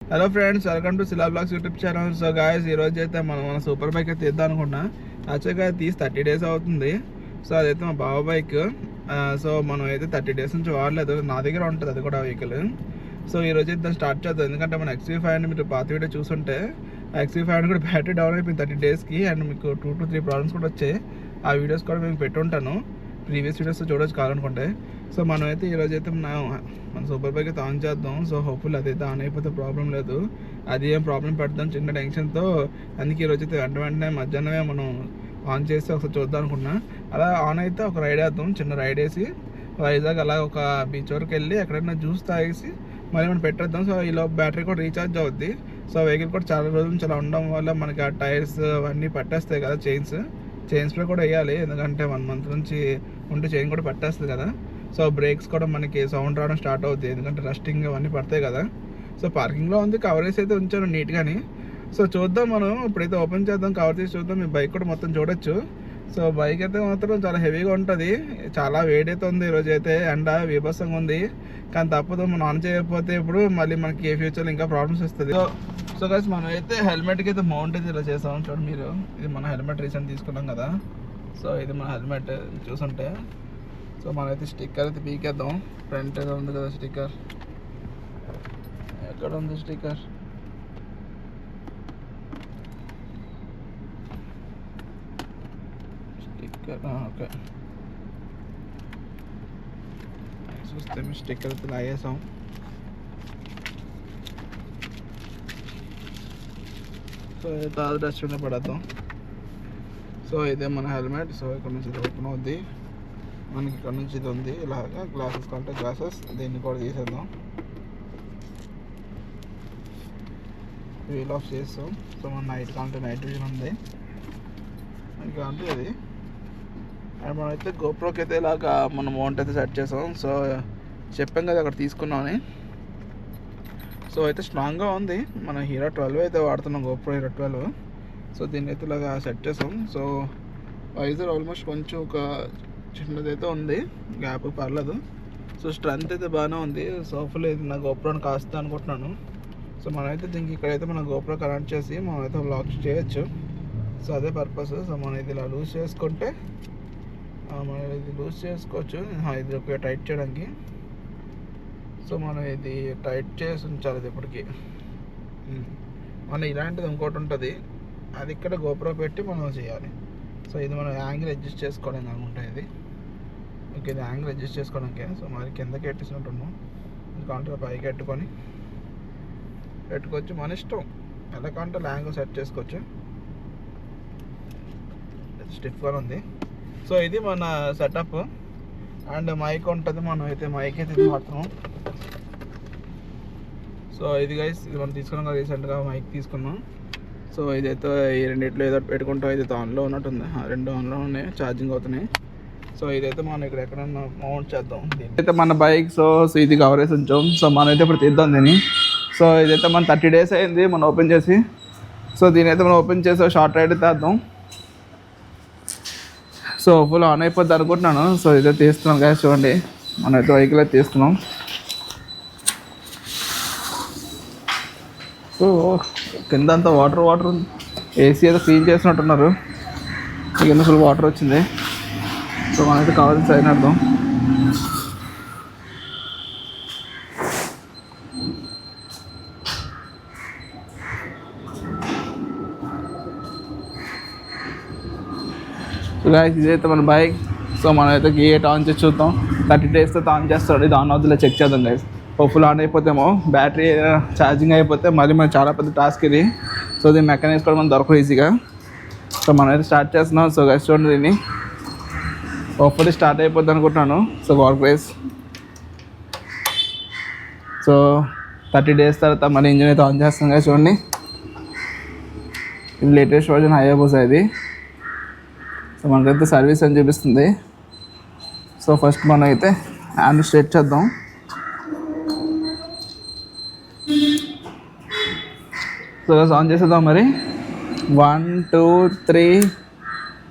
Hello friends, welcome to Shila blogs YouTube channel. So guys, ఈరోజు అయితే మన సూపర్ బైక్ అయితే తీద్దాం అనుకున్నా. యాక్చువల్గా తీసి 30 days అవుతుంది. సో అదైతే మా బావ బైక్. సో మనం అయితే 30 days నుంచి వాడలేదు. నా దగ్గర ఉంటుంది అది కూడా వెహికల్. సో ఈరోజు అయితే స్టార్ట్ చేద్దాం. ఎందుకంటే మన XV500 మీరు పాత వీడియో చూసుంటే XV500 కూడా బ్యాటరీ డౌన్ అయిపోయింది 30 daysకి. అండ్ మీకు 2 to 3 ప్రాబ్లమ్స్ కూడా వచ్చాయి. ఆ వీడియోస్ కూడా మేము పెట్టుంటాను, ప్రీవియస్ వీడియోస్ చూడొచ్చు కావాలనుకుంటే. సో మనమైతే ఈరోజు అయితే మన సూపర్ బైక్ అయితే ఆన్ చేద్దాం. సో హోప్ఫుల్ అదైతే ఆన్ అయిపోతే ప్రాబ్లం లేదు. అది ఏం ప్రాబ్లం పెడతాం చిన్న టెన్షన్తో. అందుకే ఈరోజు అయితే వెంటనే మధ్యాహ్నమే మనం ఆన్ చేసి ఒకసారి చూద్దాం అనుకున్నా. అలా ఆన్ అయితే ఒక రైడ్ వేద్దాం, చిన్న రైడ్ వేసి వైజాగ్ అలా ఒక బీచ్ వరకు వెళ్ళి ఎక్కడైనా జ్యూస్ తాగేసి మళ్ళీ మనం పెట్టేద్దాం. సో ఈలో బ్యాటరీ కూడా రీఛార్జ్ అవుద్ది. సో వెహికల్ కూడా చాలా రోజుల నుంచి అలా ఉండడం వల్ల మనకి ఆ టైర్స్ అవన్నీ పట్టేస్తాయి కదా. చైన్ స్ప్రే కూడా వేయాలి, ఎందుకంటే 1 month నుంచి ఉంటే చైన్ కూడా పట్టేస్తుంది కదా. సో బ్రేక్స్ కూడా మనకి సౌండ్ రావడం స్టార్ట్ అవుతుంది, ఎందుకంటే రస్టింగ్ అవన్నీ పడతాయి కదా. సో పార్కింగ్లో ఉంది, కవరేజ్ అయితే ఉంచాను నీట్గాని. సో చూద్దాం, మనం ఇప్పుడైతే ఓపెన్ చేద్దాం, కవర్ చేసి చూద్దాం. మీ బైక్ కూడా మొత్తం చూడొచ్చు. సో బైక్ అయితే మాత్రం చాలా హెవీగా ఉంటుంది, చాలా వేడైతే ఉంది. ఈరోజు అయితే ఎండ బీభత్సంగా ఉంది, కానీ తప్పదు. మనం ఆన్ చేయకపోతే ఇప్పుడు మళ్ళీ మనకి ఏ ఫ్యూచర్లో ఇంకా ప్రాబ్లమ్స్ వస్తుంది. సో గైస్, మనం అయితే హెల్మెట్కి అయితే మౌంట్ అయితే ఇలా చేస్తాం చూడండి మీరు. ఇది మన హెల్మెట్ రీసెంట్ తీసుకున్నాం కదా. సో ఇది మన హెల్మెట్ చూసుంటే. సో మనమైతే స్టిక్కర్ అయితే పీకేద్దాం. ఫ్రంట్ ఏదో ఉంది కదా స్టిక్కర్, ఎక్కడ ఉంది స్టిక్కర్? ఓకే, చూస్తే మేము స్టిక్కర్ అయితే లాగేసాం. సో తాజా డస్ట్బిన్ పడేద్దాం. సో ఇదే మన హెల్మెట్. సో ఇక్కడ నుంచి ఇది ఓపెన్ అవుద్ది, మనకి ఇక్కడ నుంచి ఇది ఉంది ఇలాగా. గ్లాసెస్ కంటే గ్లాసెస్, దీన్ని కూడా తీసేద్దాం. వీల్ ఆఫ్ చేస్తాం. సో మన నైట్ కాంటే నైట్ విజన్ ఉంది, ఇంకా అంటే అది. అండ్ మనమైతే గోప్రోకి అయితే ఇలాగా మనం మౌంట్ అయితే సెట్ చేసాం. సో చెప్పాం కదా అక్కడ తీసుకున్నామని. సో అయితే స్ట్రాంగ్గా ఉంది. మన హీరో 12 అయితే వాడుతున్నాం, గోప్రో హీరో 12. సో దీన్ని అయితే ఇలాగా సెట్ చేసాం. సో వైజర్ ఆల్మోస్ట్ కొంచెం ఒక చిన్నదైతే ఉంది, గ్యాప్ పర్లేదు. సో స్ట్రెంత్ అయితే బాగానే ఉంది. సో ఫుల్ ఇది నా గోప్రోని కాస్త అనుకుంటున్నాను. సో మనమైతే దీనికి ఇక్కడైతే మన గోప్రో కనెక్ట్ చేసి మనమైతే బ్లాక్ చేయొచ్చు. సో అదే పర్పస్. సో మనం ఇది ఇలా లూజ్ చేసుకుంటే మనం ఇది లూజ్ చేసుకోవచ్చు, ఇది ఒక టైట్ చేయడానికి. సో మనం ఇది టైట్ చేసి ఉంచాలి ఇది ఇప్పటికి. మన ఇలాంటిది ఇంకోటి ఉంటుంది, అది ఇక్కడ గోప్రో పెట్టి మనం చేయాలి. సో ఇది మనం యాంగిల్ అడ్జస్ట్ చేసుకోవడానికి అనుకుంటా. ఇది ఓకే, ఇది యాంగిల్ అడ్జస్ట్ చేసుకోవడానికి. సో మరి కిందకి ఎట్టించుకుంటున్నాం, కాంటే పైకి పెట్టుకోవచ్చు, మన ఇష్టం. ఎలా కాంటే యాంగిల్ సెట్ చేసుకోవచ్చు. స్టిఫ్గా ఉంది. సో ఇది మన సెటప్. అండ్ మైక్ ఉంటుంది, మనం అయితే మైక్ అయితే వాడుతున్నాం. సో ఇది గైస్, ఇది మనం తీసుకున్నాం కదా రీసెంట్గా మైక్ తీసుకున్నాం. సో ఇదైతే ఈ రెండిట్లో ఏదో పెట్టుకుంటాం. ఇది ఆన్లో ఉన్నట్టుంది, 2 ఆన్లో ఉన్నాయి, ఛార్జింగ్ అవుతున్నాయి. సో ఇదైతే మనం ఇక్కడ ఎక్కడన్నా మౌంట్ చేద్దాం. ఇదైతే మన బైక్. సో ఇది కవరేజ్ ఉంచాం. సో మనమైతే ఇప్పుడు తీద్దాం దీన్ని. సో ఇదైతే మన 30 days అయింది మనం ఓపెన్ చేసి. సో దీని అయితే మనం ఓపెన్ చేసి షార్ట్ రైడ్ తీద్దాం. సో ఫుల్ ఆన్ అయిపోద్ది అనుకుంటున్నాను. సో ఇదే తీస్తున్నాం గ్యాస్, చూడండి మనమైతే వెహికల్ అయితే తీస్తున్నాం. సో కింద అంతా వాటర్ ఉంది. ఏసీ అయితే క్లీన్ చేసినట్టున్నారు, కింద ఫుల్ వాటర్ వచ్చింది. సో మనమైతే కావాల్సిన సైన్ అర్థం. సో గాయస్, ఇదైతే మన బైక్. సో మనమైతే గేట్ ఆన్ చేసి చూద్దాం. 30 days ఆన్ చేస్తాడు. ఇది ఆన్ అవుతుందో చెక్ చేద్దాం గైస్. ఫుల్ ఆన్ అయిపోతేమో బ్యాటరీ ఛార్జింగ్ అయిపోతే మళ్ళీ మనకి చాలా పెద్ద టాస్క్ ఇది. సో దీన్ని మెకానిక్స్ కూడా మనం దొరకదు ఈజీగా. సో మనమైతే స్టార్ట్ చేస్తున్నాం. సో గైస్ చూడండి, దీన్ని హోప్ఫుల్లీ స్టార్ట్ అయిపోద్ది అనుకుంటున్నాను. So work wise. So 30 days తర్వాత మళ్ళీ ఇంజిన్ అయితే ఆన్ చేస్తాం గైస్. చూడండి, ఇది లేటెస్ట్ వర్జన్ హయాబుసా ఇది. సో మనకైతే సర్వీస్ అని చూపిస్తుంది. సో ఫస్ట్ మనం అయితే హ్యాండ్ స్ట్రెచ్ చేద్దాం. సో ఆన్ చేసేద్దాం మరి. 1 2 3.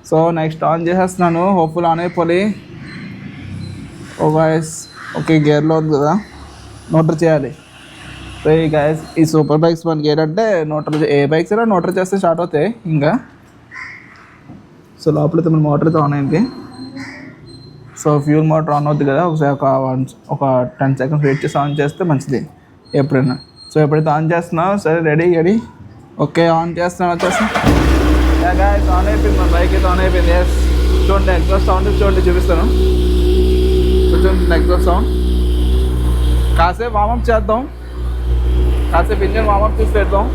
సో నెక్స్ట్ ఆన్ చేసేస్తున్నాను. హోప్ఫుల్ ఆన్ అయిపోయి. ఓ వాయిస్ ఓకే, గేర్లో ఉంది కదా, మోటర్ చేయాలి. సో ఈ గైస్ ఈ సూపర్ బైక్స్ మనకి ఏంటంటే న్యూట్రల్ ఏ బైక్స్ అయినా న్యూట్రల్ చేస్తే స్టార్ట్ అవుతాయి ఇంకా. సో లోపలైతే మన మోటార్ అయితే ఆన్ అయింది. సో ఫ్యూల్ మోటార్ ఆన్ అవుతుంది కదా, ఒకసారి ఒక 10 seconds వెయిట్ చేసి ఆన్ చేస్తే మంచిది ఎప్పుడైనా. సో ఎప్పుడైతే ఆన్ చేస్తున్నావు సరే రెడీ ఓకే ఆన్ చేస్తున్నాను వచ్చేస్తాను. గైస్ ఆన్ అయిపోయింది, మన బైక్ అయితే ఆన్ అయిపోయింది. ఎస్ చూడండి ఎగ్జాస్ట్ సౌండ్ చూడండి, చూపిస్తాను చూడండి ఎగ్జాస్ట్ సౌండ్. కాసేపు వామప్ చేద్దాం, కాసేపు ఇంజన్ వామప్ చేసి పెడదాం.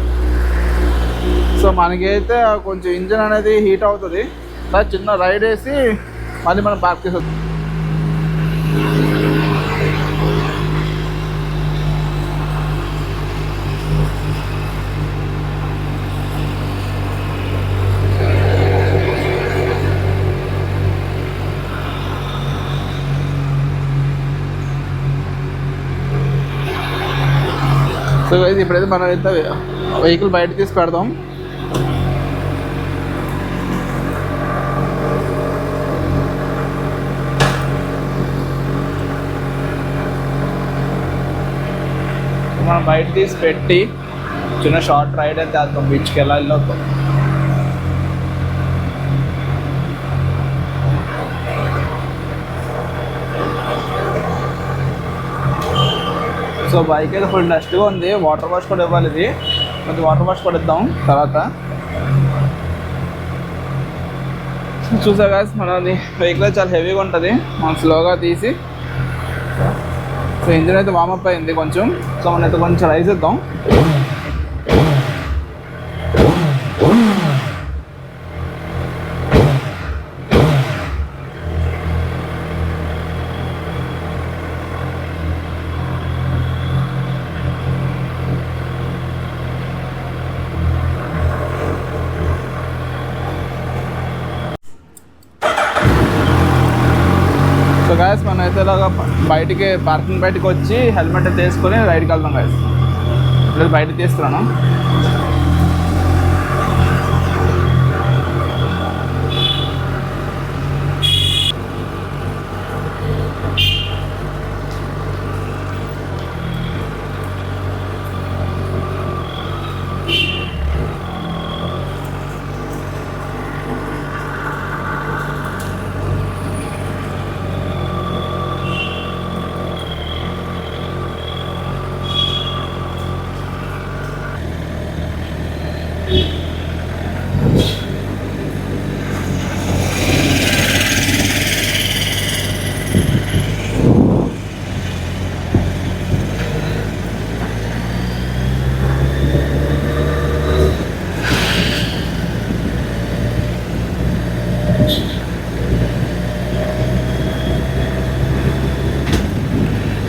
సో మనకైతే కొంచెం ఇంజన్ అనేది హీట్ అవుతుంది. చిన్న రైడ్ వేసి మళ్ళీ మనం పార్క్ చేసేద్దాం. సో ఇప్పుడైతే మనం అయితే వెహికల్ బయట తీసి పెడదాం. మనం బయట తీసి పెట్టి చిన్న షార్ట్ రైడ్ అయితే వేద్దాం, బీచ్కి వెళ్ళాలి. సో బైక్ అయితే ఫుల్ డస్ట్గా ఉంది, వాటర్ వాష్ కూడా ఇవ్వాలి. ఇది కొంచెం వాటర్ వాష్ కూడా ఇద్దాం తర్వాత. చూసా గాయస్ మనది వెహికల్ చాలా హెవీగా ఉంటుంది, మనం స్లోగా తీసి. సో ఇంజిన్ అయితే వామప్ అయింది కొంచెం. సో మనం అయితే కొంచెం రైస్ ఇద్దాం. సో గాయస్ మనం అయితే ఇలాగా పార్కింగ్ బయటకు వచ్చి హెల్మెట్ అయితే వేసుకొని రైడ్కి వెళ్దాం గాయస్. ఇప్పుడు బయట తీస్తున్నాను.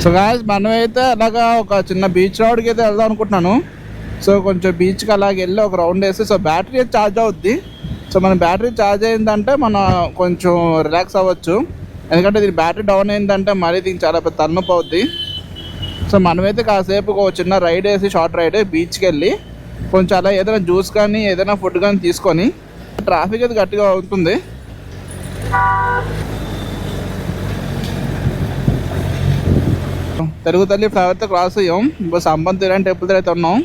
సో గాయస్ మనమైతే అలాగా ఒక చిన్న బీచ్ రోడ్కి అయితే వెళ్దాం అనుకుంటున్నాను. సో కొంచెం బీచ్కి అలాగే వెళ్ళి ఒక రౌండ్ వేసి, సో బ్యాటరీ ఛార్జ్ అవుద్ది. సో మన బ్యాటరీ ఛార్జ్ అయిందంటే మనం కొంచెం రిలాక్స్ అవ్వచ్చు. ఎందుకంటే దీని బ్యాటరీ డౌన్ అయిందంటే మరీ దీనికి చాలా పెద్ద తలనొప్పి అవుద్ది. సో మనమైతే కాసేపు ఒక చిన్న రైడ్ వేసి షార్ట్ రైడ్ బీచ్కి వెళ్ళి కొంచెం అలా ఏదైనా జ్యూస్ కానీ ఏదైనా ఫుడ్ కానీ తీసుకొని, ట్రాఫిక్ అయితే గట్టిగా అవుతుంది. తెలుగు తల్లి ఫ్లైఓవర్తో క్రాస్ అయ్యాం. ఇప్పుడు సంబంధం తిరగని టెంపుల్ దగ్గర అయితే ఉన్నాం.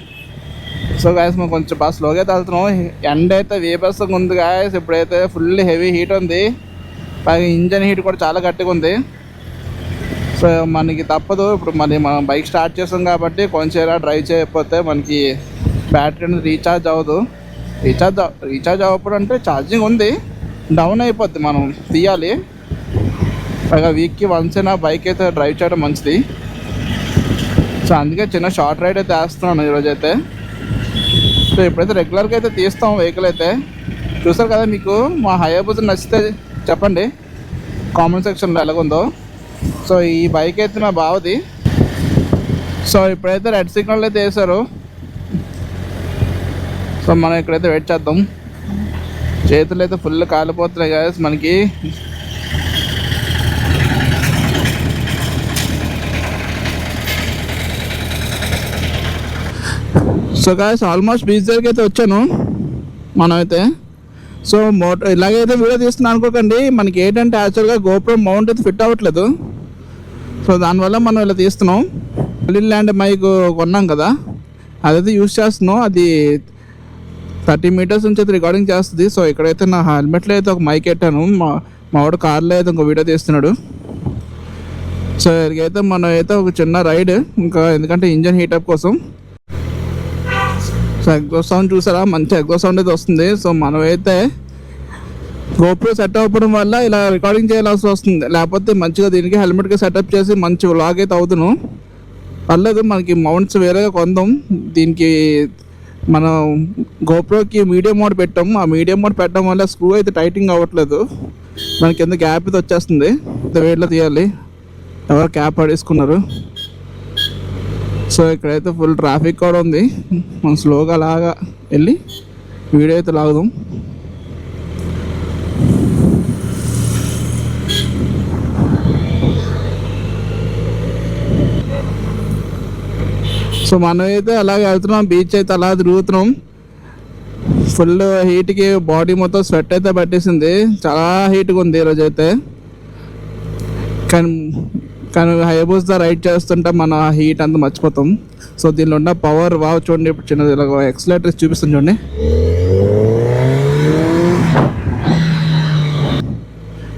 సో గాయస్ మనం కొంచెం బాగా స్లోగా అయితే వెళ్తున్నాం. ఎండ అయితే వేపస్తంగా ఉంది గాయస్. ఇప్పుడైతే ఫుల్ హెవీ హీట్ ఉంది, పైగా ఇంజన్ హీట్ కూడా చాలా గట్టిగా ఉంది. సో మనకి తప్పదు, ఇప్పుడు మళ్ళీ మనం బైక్ స్టార్ట్ చేస్తాం కాబట్టి కొంచెం డ్రైవ్ చేయకపోతే మనకి బ్యాటరీ అనేది రీఛార్జ్ అవ్వదు. రీఛార్జ్ అవ్వప్పుడు అంటే ఛార్జింగ్ ఉంది, డౌన్ అయిపోద్ది, మనం తీయాలి. పైగా వీక్కి వన్స్ అయినా బైక్ అయితే డ్రైవ్ చేయడం మంచిది. సో అందుకే చిన్న షార్ట్ రైడ్ అయితే వేస్తున్నాను ఈరోజైతే. సో ఇప్పుడైతే రెగ్యులర్గా అయితే తీస్తాం వెహికల్ అయితే. చూసారు కదా, మీకు మా హయాబుజా నచ్చితే చెప్పండి కామెంట్ సెక్షన్లో ఎలాగుందో. సో ఈ బైక్ అయితే మా బావది. సో ఇప్పుడైతే రెడ్ సిగ్నల్ అయితే వేశారు. సో మనం ఇక్కడైతే వెయిట్ చేద్దాం. చేతులు అయితే ఫుల్ కాలిపోతున్నాయి గాయస్ మనకి. సో గాయస్ ఆల్మోస్ట్ బీచ్ దగ్గరికి అయితే వచ్చాను మనమైతే. సో ఇలాగైతే వీడియో తీస్తున్నాను అనుకోకండి, మనకి ఏంటంటే యాక్చువల్గా గోప్రో మౌంట్ అయితే ఫిట్ అవ్వట్లేదు. సో దానివల్ల మనం ఇలా తీస్తున్నాం. ల్యాండ్ మైక్ కొన్నాం కదా, అదైతే యూస్ చేస్తున్నాం. అది 30 మీటర్స్ నుంచి అయితే రికార్డింగ్ చేస్తుంది. సో ఇక్కడైతే నా హెల్మెట్లో అయితే ఒక మైక్ పెట్టాను. మా వాడు కార్లో అయితే ఇంకో వీడియో తీస్తున్నాడు. సో ఇక్కడికైతే మనం అయితే ఒక చిన్న రైడ్, ఇంకా ఎందుకంటే ఇంజన్ హీటప్ కోసం. సో ఎగ్జాస్ట్ సౌండ్ చూసారా, మంచి ఎగ్జాస్ట్ సౌండ్ అయితే వస్తుంది. సో మనం అయితే గోప్రో సెట్ అవ్వడం వల్ల ఇలా రికార్డింగ్ చేయాల్సి వస్తుంది, లేకపోతే మంచిగా దీనికి హెల్మెట్కి సెటప్ చేసి మంచి వ్లాగ్ అయితే అవుతున్నాం. పర్లేదు, మనకి మౌంట్స్ వేరేగా కొందాం. దీనికి మనం గోప్రోకి మీడియం మోడ్ పెట్టాం. ఆ మీడియం మోడ్ పెట్టడం వల్ల స్క్రూ అయితే టైటింగ్ అవ్వట్లేదు, మనకి కింద గ్యాప్ అయితే వచ్చేస్తుంది. వేడిలో తీయాలి, ఎవరు క్యాప్ పడేసుకున్నారు. సో ఇక్కడైతే ఫుల్ ట్రాఫిక్ కూడా ఉంది. మనం స్లోగా అలాగా వెళ్ళి వీడియో అయితే లాగుదాం. సో మనం అయితే అలాగే వెళ్తున్నాం, బీచ్ అయితే అలా తిరుగుతున్నాం. ఫుల్ హీట్కి బాడీ మొత్తం స్వెట్ అయితే పట్టేసింది, చాలా హీట్గా ఉంది ఈరోజు అయితే. కానీ హైబూస్తో రైడ్ చేస్తుంటే మన హీట్ అంతా మర్చిపోతాం. సో దీనిలో ఉన్న పవర్ చూడండి, ఇప్పుడు చిన్నది ఇలా ఎక్సలేటర్ చూపిస్తుంది చూడండి.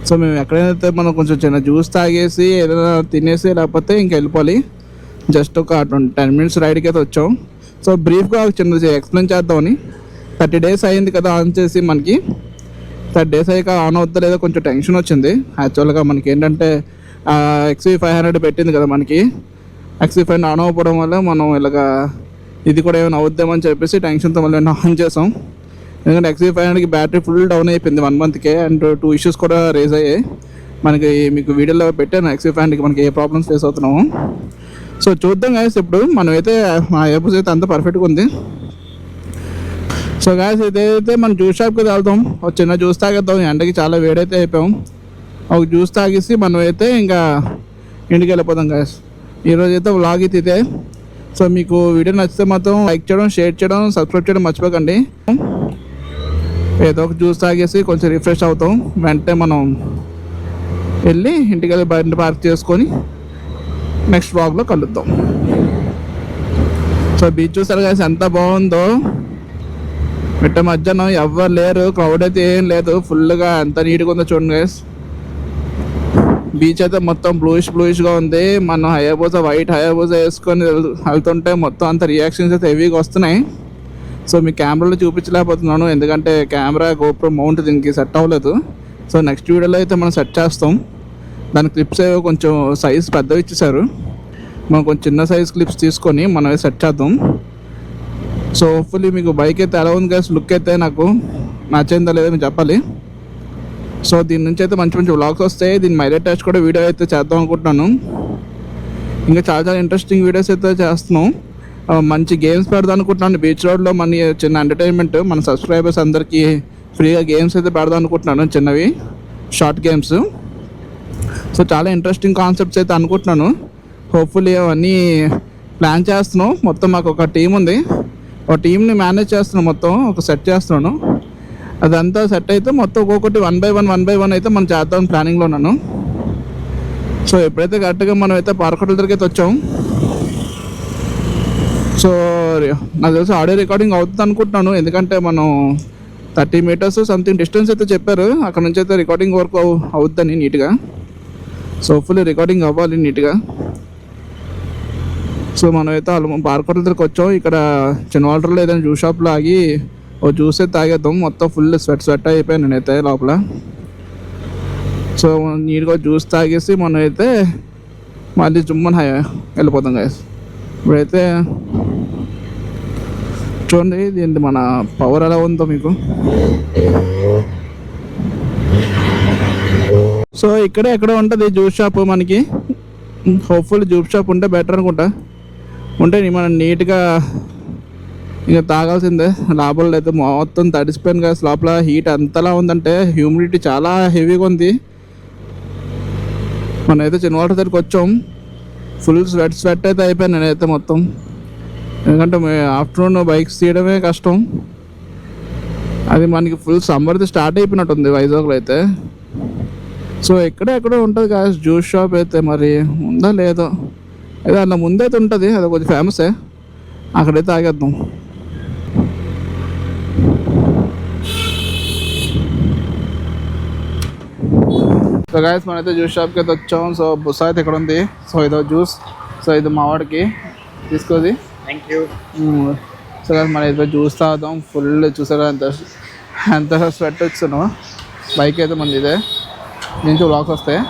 సో మేము ఎక్కడైతే మనం కొంచెం చిన్న జ్యూస్ తాగేసి ఏదైనా తినేసి లేకపోతే ఇంకా వెళ్ళిపోవాలి. జస్ట్ ఒక 10 మినిట్స్ రైడ్కి అయితే వచ్చాం. సో బ్రీఫ్గా ఒక చిన్నది ఎక్స్ప్లెయిన్ చేద్దామని. 30 డేస్ అయింది కదా ఆన్ చేసి, మనకి 30 డేస్ అయ్యాక ఆన్ అవుతుందో లేదో కొంచెం టెన్షన్ వచ్చింది. యాక్చువల్గా మనకి ఏంటంటే XV500 పెట్టింది కదా మనకి, XV500 ఆన్ అవ్వడం వల్ల మనం ఇలాగా ఇది కూడా ఏమైనా అవుద్దామని చెప్పేసి టెన్షన్తో మళ్ళీ ఆన్ చేసాం. ఎందుకంటే XV500కి బ్యాటరీ ఫుల్ డౌన్ అయిపోయింది 1 మంత్కే, అండ్ 2 ఇష్యూస్ కూడా రేజ్ అయ్యాయి. మనకి మీకు వీడియోలో పెట్టాను XV500కి మనకి ఏ ప్రాబ్లమ్స్ ఫేస్ అవుతున్నాము. సో చూద్దాం గాయస్, ఇప్పుడు మనమైతే మా ఏబుస్ అయితే అంతా పర్ఫెక్ట్గా ఉంది. సో గాయస్ ఇదైతే మనం జ్యూస్ షాప్కి వెళ్తాం, ఒక చిన్న జ్యూస్ తాగేద్దాం. ఎండకి చాలా వేడైతే అయిపోయాం. ఒక జ్యూస్ తాగేసి మనం అయితే ఇంకా ఇంటికి వెళ్ళిపోతాం గాయస్. ఈరోజు అయితే వ్లాగ్ అయితే ఇదే. సో మీకు వీడియో నచ్చితే మాత్రం లైక్ చేయడం, షేర్ చేయడం, సబ్స్క్రైబ్ చేయడం మర్చిపోకండి. ఏదో ఒక జ్యూస్ తాగేసి కొంచెం రిఫ్రెష్ అవుతాం, వెంటనే మనం వెళ్ళి ఇంటికి వెళ్ళి బండి పార్క్ చేసుకొని నెక్స్ట్ వ్లాగ్లో కలుద్దాం. సో బీచ్ చూసారు గాయస్ ఎంత బాగుందో. మిట్ట మధ్యాహ్నం ఎవ్వరు లేరు, క్రౌడ్ అయితే ఏం లేదు, ఫుల్గా ఎంత నీట్గా ఉందో చూడండి గాయస్. బీచ్ అయితే మొత్తం బ్లూయిష్గా ఉంది. మనం వైట్ హయాబూసా వేసుకొని వెళ్తుంటే మొత్తం అంత రియాక్షన్స్ అయితే హెవీగా వస్తున్నాయి. సో మీ కెమెరాలో చూపించలేకపోతున్నాను, ఎందుకంటే కెమెరా గోప్రో మౌంట్ దీనికి సెట్ అవ్వలేదు. సో నెక్స్ట్ వీడియోలో అయితే మనం సెట్ చేస్తాం. దాని క్లిప్స్ ఏవో కొంచెం సైజ్ పెద్దవి ఇచ్చేసారు, మనం కొంచెం చిన్న సైజ్ క్లిప్స్ తీసుకొని మనం సెట్ చేద్దాం. సో హోప్ఫుల్లీ మీకు బైక్ అయితే ఎలా ఉంది గైస్, లుక్ అయితే నాకు నచ్చిందా లేదో మీరు చెప్పాలి. సో దీని నుంచి అయితే మంచి మంచి వ్లాగ్స్ వస్తాయి. దీని మైలేజ్ టెస్ట్ కూడా వీడియో అయితే చేద్దాం అనుకుంటున్నాను. ఇంకా చాలా ఇంట్రెస్టింగ్ వీడియోస్ అయితే చేస్తున్నాం. మంచి గేమ్స్ పెడదాం అనుకుంటున్నాను బీచ్ రోడ్లో. మన చిన్న ఎంటర్టైన్మెంట్ మన సబ్స్క్రైబర్స్ అందరికీ ఫ్రీగా గేమ్స్ అయితే పెడదాం అనుకుంటున్నాను, చిన్నవి షార్ట్ గేమ్స్. సో చాలా ఇంట్రెస్టింగ్ కాన్సెప్ట్స్ అయితే అనుకుంటున్నాను. హోప్ఫుల్లీ అవన్నీ ప్లాన్ చేస్తున్నాం. మొత్తం మాకు ఒక టీం ఉంది, ఒక టీంని మేనేజ్ చేస్తున్నాం, మొత్తం ఒక సెట్ చేస్తున్నాను. అదంతా సెట్ అయితే మొత్తం ఒక్కొక్కటి 1 by 1 అయితే మనం చేద్దాం ప్లానింగ్లో ఉన్నాను. సో ఎప్పుడైతే కరెక్ట్గా మనం అయితే పార్క్ దగ్గరికి అయితే వచ్చాం. సో నాకు తెలిసి ఆడియో రికార్డింగ్ అవుతుంది అనుకుంటున్నాను, ఎందుకంటే మనం 30 మీటర్స్ సంథింగ్ డిస్టెన్స్ అయితే చెప్పారు, అక్కడ నుంచి అయితే రికార్డింగ్ వర్క్ అవుద్దని నీట్గా. సో ఫుల్లీ రికార్డింగ్ అవ్వాలి నీట్గా. సో మనం అయితే పార్క్ దగ్గరికి వచ్చాం. ఇక్కడ చిన్నవాటర్లో ఏదైనా జ్యూస్ షాప్లో ఆగి ఓ జ్యూస్ అయితే తాగేద్దాం. మొత్తం ఫుల్ స్వెట్ అయిపోయాను నేనైతే లోపల. సో నీట్గా జ్యూస్ తాగేసి మనం అయితే మళ్ళీ జుమ్మని వెళ్ళిపోతాం గాయస్. ఇప్పుడైతే చూడండి దీని మన పవర్ ఎలా ఉందో మీకు. సో ఇక్కడే ఎక్కడ ఉంటుంది జ్యూస్ షాప్ మనకి. హోప్ఫుల్లీ జ్యూస్ షాప్ ఉంటే బెటర్ అనుకుంటా. ఉంటే మనం నీట్గా ఇంకా తాగాల్సిందే, లాభం లేదు. మొత్తం తడిసిపోయింది కదా లోపల. హీట్ అంతలా ఉందంటే హ్యూమిడిటీ చాలా హెవీగా ఉంది. మనమైతే చిన్నవాటర్ దగ్గరికి వచ్చాం. ఫుల్ స్వెట్ అయితే అయిపోయాను నేనైతే మొత్తం, ఎందుకంటే ఆఫ్టర్నూన్ బైక్స్ తీయడమే కష్టం. అది మనకి ఫుల్ సమ్మర్ది స్టార్ట్ అయిపోయినట్టుంది వైజాగ్లో అయితే. సో ఎక్కడో ఉంటుంది కదా జ్యూస్ షాప్ అయితే, మరి ఉందా లేదో అదే అలా ముందైతే ఉంటుంది, అది కొంచెం ఫేమసే, అక్కడైతే ఆగేద్దాం. సో గైస్ మనమైతే జ్యూస్ షాప్కి అయితే వచ్చాం. సో బుస్సా అయితే ఇక్కడ ఉంది. సో ఇదో జ్యూస్, సో ఇది మా వాడికి తీసుకోది. Thank you. సో గైస్ మనం అయితే జ్యూస్ తాగుతాం. ఫుల్ చూసారా ఎంత స్వెట్ వచ్చాను. బైక్ అయితే మంది ఇదే, నుంచి బ్లాక్స్ వస్తాయి.